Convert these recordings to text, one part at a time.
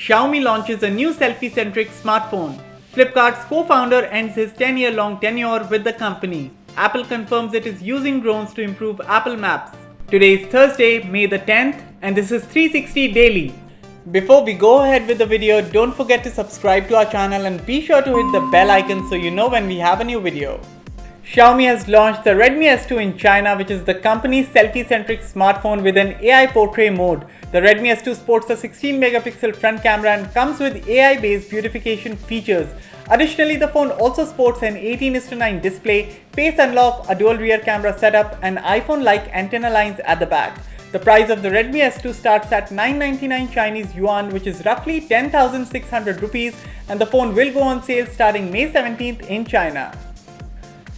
Xiaomi launches a new selfie-centric smartphone. Flipkart's co-founder ends his 10-year-long tenure with the company. Apple confirms it is using drones to improve Apple Maps. Today is Thursday, May the 10th, and this is 360 Daily. Before we go ahead with the video, don't forget to subscribe to our channel and be sure to hit the bell icon so you know when we have a new video. Xiaomi has launched the Redmi S2 in China, which is the company's selfie-centric smartphone with an AI portrait mode. The Redmi S2 sports a 16-megapixel front camera and comes with AI-based beautification features. Additionally, the phone also sports an 18:9 display, face unlock, a dual rear camera setup, and iPhone-like antenna lines at the back. The price of the Redmi S2 starts at 999 Chinese yuan, which is roughly 10,600 rupees, and the phone will go on sale starting May 17th in China.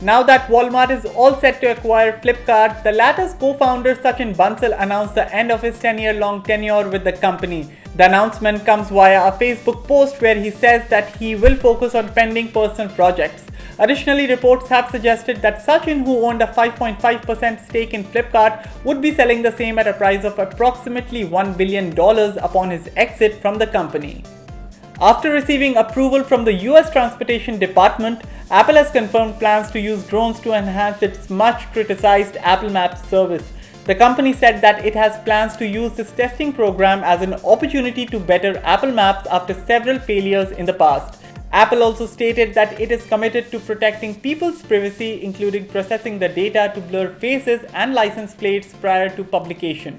Now that Walmart is all set to acquire Flipkart, the latter's co-founder Sachin Bansal announced the end of his 10-year-long tenure with the company. The announcement comes via a Facebook post where he says that he will focus on pending personal projects. Additionally, reports have suggested that Sachin, who owned a 5.5% stake in Flipkart, would be selling the same at a price of approximately $1 billion upon his exit from the company. After receiving approval from the US Transportation Department, Apple has confirmed plans to use drones to enhance its much criticized Apple Maps service. The company said that it has plans to use this testing program as an opportunity to better Apple Maps after several failures in the past. Apple also stated that it is committed to protecting people's privacy, including processing the data to blur faces and license plates prior to publication.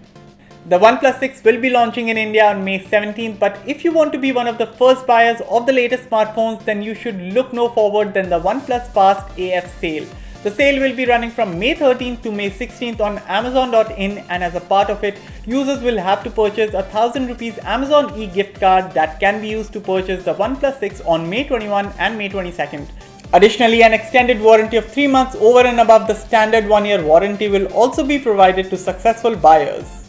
The OnePlus 6 will be launching in India on May 17th, but if you want to be one of the first buyers of the latest smartphones, then you should look no forward than the OnePlus Fast AF sale. The sale will be running from May 13th to May 16th on Amazon.in, and as a part of it, users will have to purchase a 1000 rupees Amazon e-gift card that can be used to purchase the OnePlus 6 on May 21 and May 22nd. Additionally, an extended warranty of 3 months over and above the standard 1-year warranty will also be provided to successful buyers.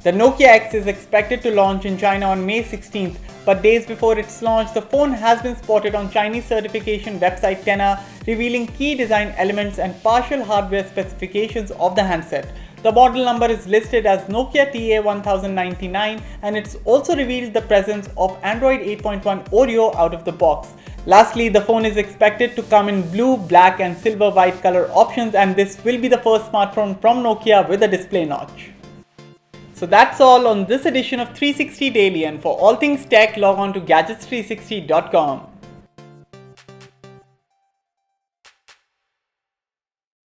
The Nokia X is expected to launch in China on May 16th, but days before its launch, the phone has been spotted on Chinese certification website Tenna, revealing key design elements and partial hardware specifications of the handset. The model number is listed as Nokia TA1099, and it's also revealed the presence of Android 8.1 Oreo out of the box. Lastly, the phone is expected to come in blue, black, and silver white color options, and this will be the first smartphone from Nokia with a display notch. So that's all on this edition of 360 Daily, and for all things tech, log on to gadgets360.com.